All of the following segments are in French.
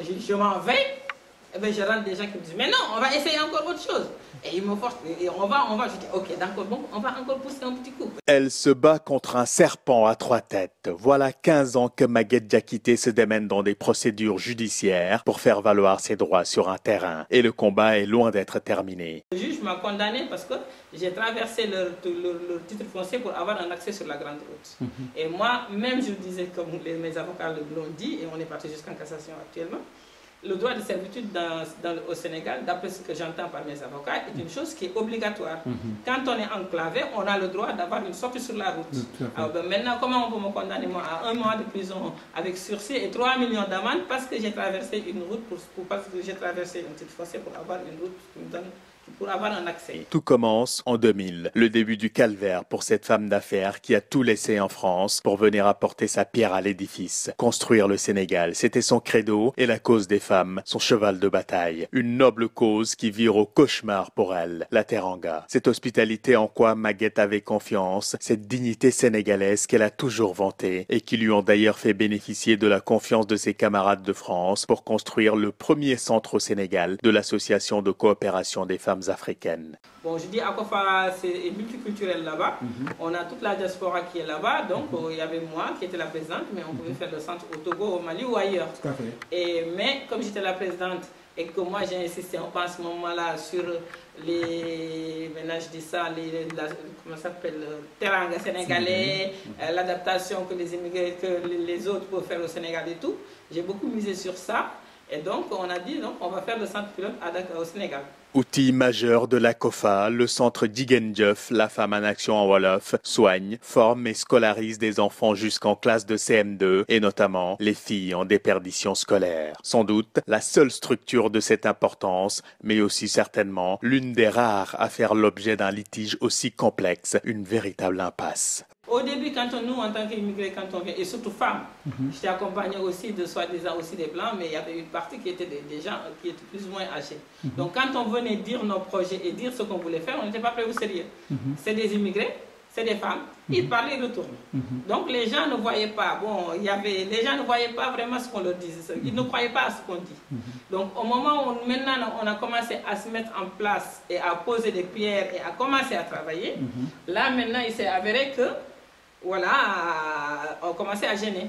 Je m'en vais, et bien je rentre des gens qui me disent, mais non, on va essayer encore autre chose. Et ils me forcent, et on va, je dis, ok, d'accord, bon, on va encore pousser un petit coup. Elle se bat contre un serpent à 3 têtes. Voilà 15 ans que Maguette Diakité se démène dans des procédures judiciaires pour faire valoir ses droits sur un terrain. Et le combat est loin d'être terminé. Le juge m'a condamné parce que j'ai traversé leur titre foncier pour avoir un accès sur la grande route. Et moi, même je disais, comme mes avocats l'ont dit, et on est parti jusqu'en cassation actuellement, le droit de servitude au Sénégal, d'après ce que j'entends par mes avocats, est une chose qui est obligatoire. Quand on est enclavé, on a le droit d'avoir une sortie sur la route. Alors, ben, maintenant, comment on peut me condamner moi, à 1 mois de prison avec sursis et 3 millions d'amende parce que j'ai traversé une route, parce que j'ai traversé un titre foncier pour avoir une route qui me donne, pour avoir un accès. Tout commence en 2000, le début du calvaire pour cette femme d'affaires qui a tout laissé en France pour venir apporter sa pierre à l'édifice. Construire le Sénégal, c'était son credo et la cause des femmes, son cheval de bataille. Une noble cause qui vire au cauchemar pour elle, la Teranga. Cette hospitalité en quoi Maguette avait confiance, cette dignité sénégalaise qu'elle a toujours vantée et qui lui ont d'ailleurs fait bénéficier de la confiance de ses camarades de France pour construire le premier centre au Sénégal de l'association de coopération des femmes africaines. Bon, je dis Akofa, c'est multiculturel là-bas. On a toute la diaspora qui est là-bas. Donc, il y avait moi qui était la présidente, mais on pouvait faire le centre au Togo, au Mali ou ailleurs. Tout à fait. Mais comme j'étais la présidente et que moi j'ai insisté à ce moment-là sur les, maintenant je dis ça, comment ça s'appelle, teranga sénégalais, l'adaptation que les immigrés, que les autres peuvent faire au Sénégal et tout, j'ai beaucoup misé sur ça. Et donc, on a dit, donc, on va faire le centre pilote à Dakar, au Sénégal. Outil majeur de l'ACOFA, le centre Jigéen Jëf, la femme en action en Wolof, soigne, forme et scolarise des enfants jusqu'en classe de CM2 et notamment les filles en déperdition scolaire. Sans doute la seule structure de cette importance, mais aussi certainement l'une des rares à faire l'objet d'un litige aussi complexe, une véritable impasse. Au début, quand nous, en tant qu'immigrés, quand on vient, et surtout femmes, j'étais accompagnée aussi de soi-disant aussi des blancs, mais il y avait une partie qui était des gens qui étaient plus ou moins âgés. Donc quand on venait dire nos projets et dire ce qu'on voulait faire, on n'était pas prêts au sérieux. C'est des immigrés, c'est des femmes, ils parlaient, ils retournent. Donc les gens ne voyaient pas, les gens ne voyaient pas vraiment ce qu'on leur disait, ils ne croyaient pas à ce qu'on dit. Donc au moment où maintenant on a commencé à se mettre en place et à poser des pierres et à commencer à travailler, là maintenant il s'est avéré que voilà, on commençait à gêner.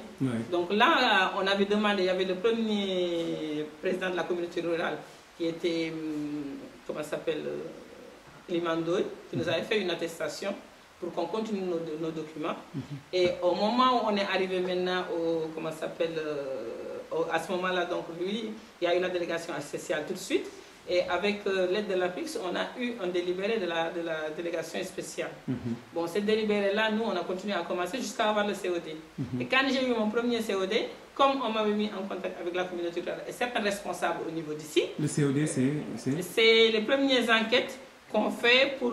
Donc là, on avait demandé, il y avait le premier président de la communauté rurale qui était, comment ça s'appelle, Limandoy, qui nous avait fait une attestation pour qu'on continue nos documents. Et au moment où on est arrivé maintenant au, comment ça s'appelle, à ce moment-là, donc lui, il y a eu la délégation spéciale tout de suite. Et avec l'aide de l'APIX, on a eu un délibéré de la délégation spéciale. Bon, ce délibéré-là, nous, on a continué à commencer jusqu'à avoir le COD. Et quand j'ai eu mon premier COD, comme on m'avait mis en contact avec la communauté rurale et certains responsables au niveau d'ici, le COD, c'est les premières enquêtes qu'on fait pour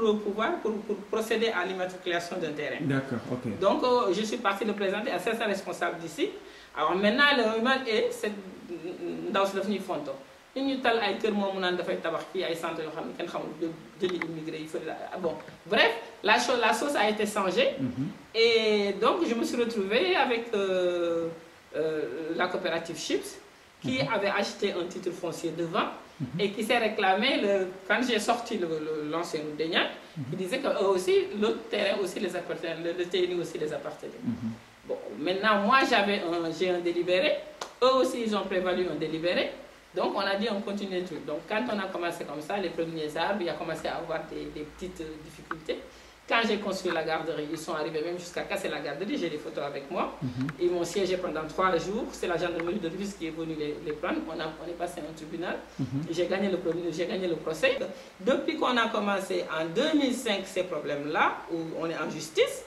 procéder à l'immatriculation d'un terrain. D'accord, ok. Donc, je suis parti le présenter à certains responsables d'ici. Alors maintenant, le humain est dans ce devenu fantôme. Bon, bref, la sauce a été changée et donc je me suis retrouvée avec la coopérative Chips qui avait acheté un titre foncier devant et qui s'est réclamé, quand j'ai sorti l'ancien Dénia, qui disait que eux aussi, le terrain aussi les appartenait, le TNI aussi les appartenait. Bon, maintenant, moi j'ai un délibéré, eux aussi ils ont prévalu un délibéré. Donc on a dit on continue le truc. Donc quand on a commencé comme ça, les premiers arbres, il a commencé à avoir des petites difficultés. Quand j'ai construit la garderie, ils sont arrivés même jusqu'à casser la garderie, j'ai des photos avec moi. Ils m'ont siégé pendant 3 jours, c'est la gendarmerie de Rufisque qui est venue les prendre. On est passé à un tribunal, j'ai gagné le procès. Depuis qu'on a commencé en 2005 ces problèmes-là, où on est en justice,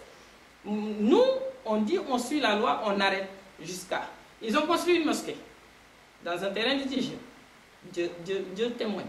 nous on dit on suit la loi, on arrête jusqu'à... Ils ont construit une mosquée dans un terrain litigieux. Dieu témoigne.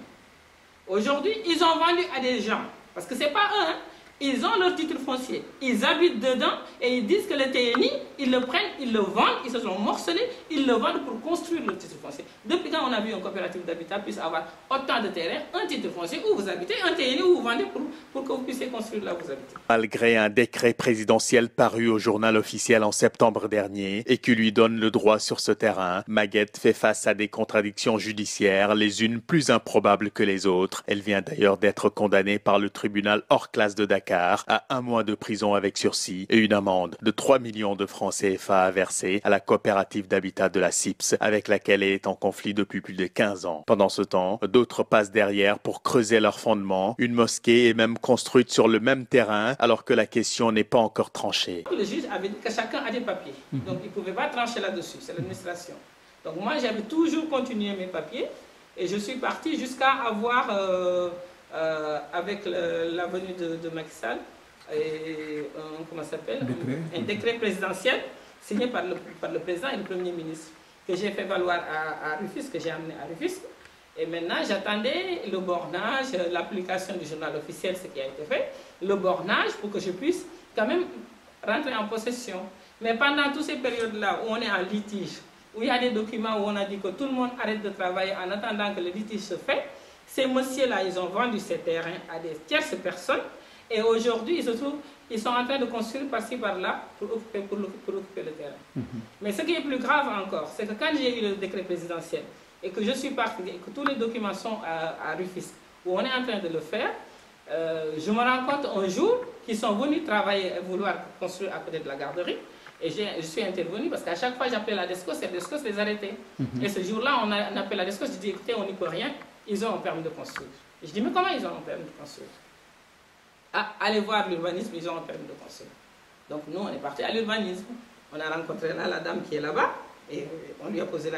Aujourd'hui, ils ont vendu à des gens, parce que ce n'est pas eux, hein. Ils ont leur titre foncier, ils habitent dedans et ils disent que le TNI, ils le prennent, ils le vendent, ils se sont morcelés, ils le vendent pour construire leur titre foncier. Depuis quand on a vu une coopérative d'habitat puisse avoir autant de terrains, un titre foncier où vous habitez, un TNI où vous vendez pour que vous puissiez construire là où vous habitez. Malgré un décret présidentiel paru au journal officiel en septembre dernier et qui lui donne le droit sur ce terrain, Maguette fait face à des contradictions judiciaires, les unes plus improbables que les autres. Elle vient d'ailleurs d'être condamnée par le tribunal hors classe de Dakar à 1 mois de prison avec sursis et une amende de 3 millions de francs CFA à verser à la coopérative d'habitat de la CIPS, avec laquelle elle est en conflit depuis plus de 15 ans. Pendant ce temps, d'autres passent derrière pour creuser leurs fondements. Une mosquée est même construite sur le même terrain, alors que la question n'est pas encore tranchée. Le juge avait dit que chacun a des papiers, donc il ne pouvait pas trancher là-dessus, c'est l'administration. Donc moi, j'avais toujours continué mes papiers et je suis partie jusqu'à avoir, avec la venue de Macky Sall, un décret présidentiel signé par le président et le Premier ministre, que j'ai fait valoir à Rufisque, que j'ai amené à Rufisque. Et maintenant, j'attendais le bornage, l'application du journal officiel, ce qui a été fait, le bornage pour que je puisse quand même rentrer en possession. Mais pendant toutes ces périodes-là où on est en litige, où il y a des documents où on a dit que tout le monde arrête de travailler en attendant que le litige se fait, ces messieurs-là, ils ont vendu ces terrains à des tierces personnes et aujourd'hui, ils sont en train de construire par-ci, par-là pour occuper le terrain. Mais ce qui est plus grave encore, c'est que quand j'ai eu le décret présidentiel, et que je suis partie, et que tous les documents sont à Rufisque, où on est en train de le faire, je me rends compte un jour qu'ils sont venus travailler et vouloir construire à côté de la garderie. Et je suis intervenue parce qu'à chaque fois j'appelle la DESCOS, et la DESCOS les arrêtait. Et ce jour-là, on appelle la DESCOS, je dis écoutez, on n'y peut rien, ils ont un permis de construire. Et je dis mais comment ils ont un permis de construire? Ah, allez voir l'urbanisme, ils ont un permis de construire. Donc nous, on est parti à l'urbanisme. On a rencontré là la dame qui est là-bas. Et on lui a posé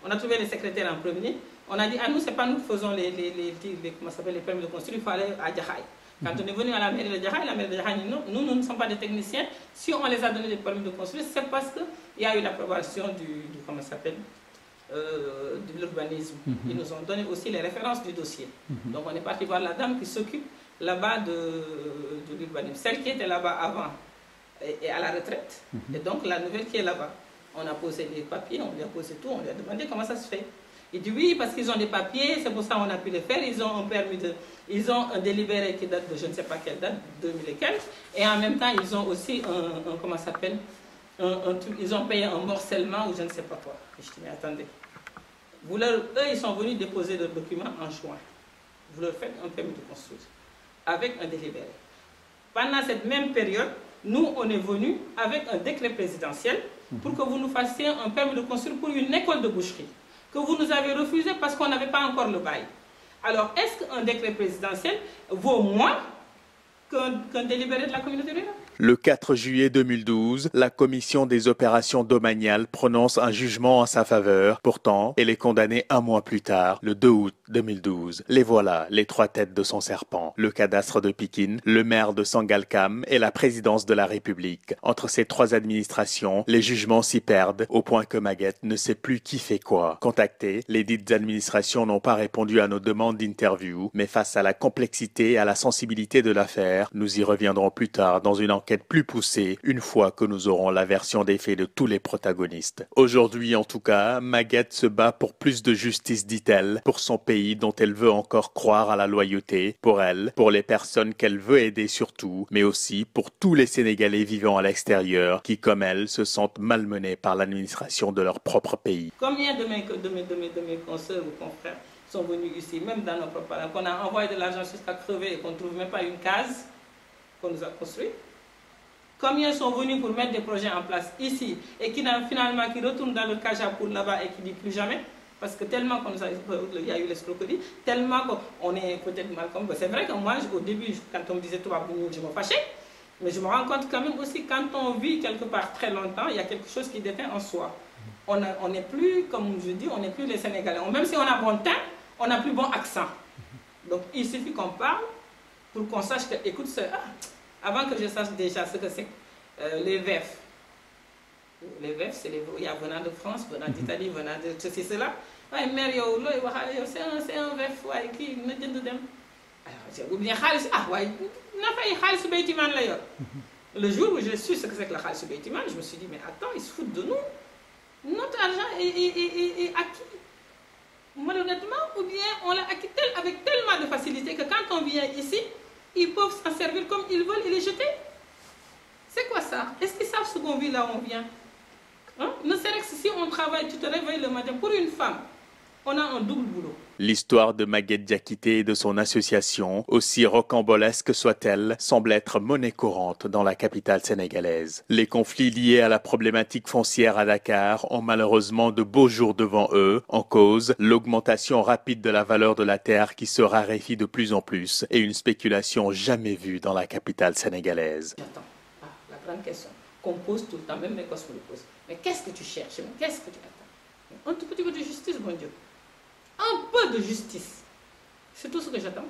on a trouvé les secrétaires en premier. On a dit, ah nous, c'est pas nous qui faisons les permis de construire, il faut aller à Djahaï. Quand on est venu à la mairie de Djahaï, dit non, nous ne sommes pas des techniciens. Si on les a donné des permis de construire, c'est parce qu'il y a eu l'approbation de l'urbanisme. Ils nous ont donné aussi les références du dossier. Donc on est parti voir la dame qui s'occupe là-bas de l'urbanisme. Celle qui était là-bas avant est à la retraite. Et donc la nouvelle qui est là-bas. On a posé les papiers, on lui a posé tout, on lui a demandé comment ça se fait. Il dit oui, parce qu'ils ont des papiers, c'est pour ça qu'on a pu les faire. Ils ont un permis ils ont un délibéré qui date de je ne sais pas quelle date, 2000 et quelques. Et en même temps, ils ont aussi ils ont payé un morcellement ou je ne sais pas quoi. Et je dis mais attendez, eux ils sont venus déposer leurs documents en juin. Vous leur faites un permis de construire avec un délibéré. Pendant cette même période, nous on est venus avec un décret présidentiel pour que vous nous fassiez un permis de construire pour une école de boucherie, que vous nous avez refusé parce qu'on n'avait pas encore le bail. Alors, est-ce qu'un décret présidentiel vaut moins qu'un délibéré de la communauté rurale? Le 4 juillet 2012, la commission des opérations domaniales prononce un jugement en sa faveur. Pourtant, elle est condamnée 1 mois plus tard, le 2 août 2012. Les voilà, les 3 têtes de son serpent. Le cadastre de Pikine, le maire de Sangalkam et la présidence de la République. Entre ces 3 administrations, les jugements s'y perdent, au point que Maguette ne sait plus qui fait quoi. Contactées, les dites administrations n'ont pas répondu à nos demandes d'interview, mais face à la complexité et à la sensibilité de l'affaire, nous y reviendrons plus tard dans une enquête plus poussée, une fois que nous aurons la version des faits de tous les protagonistes. Aujourd'hui, en tout cas, Maguette se bat pour plus de justice, dit-elle, pour son pays dont elle veut encore croire à la loyauté, pour elle, pour les personnes qu'elle veut aider surtout, mais aussi pour tous les Sénégalais vivant à l'extérieur qui, comme elle, se sentent malmenés par l'administration de leur propre pays. Combien de mes consoeurs ou confrères sont venus ici, même dans nos propres parents, qu'on a envoyé de l'argent jusqu'à crever et qu'on ne trouve même pas une case qu'on nous a construite? Combien sont venus pour mettre des projets en place ici et qui finalement qui retournent dans le Kajapour là-bas et qui ne disent plus jamais? Parce que tellement il y a eu l'escroquerie, tellement qu'on est peut-être mal comme... C'est vrai que moi, au début, quand on me disait « toi, je me fâchais », mais je me rends compte quand même aussi, quand on vit quelque part très longtemps, il y a quelque chose qui déteint en soi. On n'est plus, comme je dis, on n'est plus les Sénégalais. Même si on a bon teint, on n'a plus bon accent. Donc il suffit qu'on parle pour qu'on sache que, écoute, avant que je sache déjà ce que c'est les VEF. Les VEF, c'est les voyageurs venant de France, venant d'Italie, venant de ceci, cela. Ouais, mère, c'est un VEF, ouais, qui me dit de dem. Alors, ou bien Khalis, ah, ouais, n'a pas Khalis Beitiman là. Le jour où j'ai su ce que c'est que la Khalis Beitiman, je me suis dit, mais attends, ils se foutent de nous. Notre argent est acquis. vient ici, ils peuvent s'en servir comme ils veulent et les jeter. C'est quoi ça? Est-ce qu'ils savent ce qu'on vit là où on vient? Hein? Ne serait-ce que si on travaille, tu te réveilles le matin, pour une femme, on a un double boulot. L'histoire de Maguette Diakité et de son association, aussi rocambolesque soit-elle, semble être monnaie courante dans la capitale sénégalaise. Les conflits liés à la problématique foncière à Dakar ont malheureusement de beaux jours devant eux. En cause, l'augmentation rapide de la valeur de la terre qui se raréfie de plus en plus et une spéculation jamais vue dans la capitale sénégalaise. J'attends. La grande question qu'on pose tout le temps, même mes gosses me le posent. Mais qu'est-ce que tu cherches? Qu'est-ce que tu attends? Un tout petit peu de justice, bon Dieu. Un peu de justice. C'est tout ce que j'attends.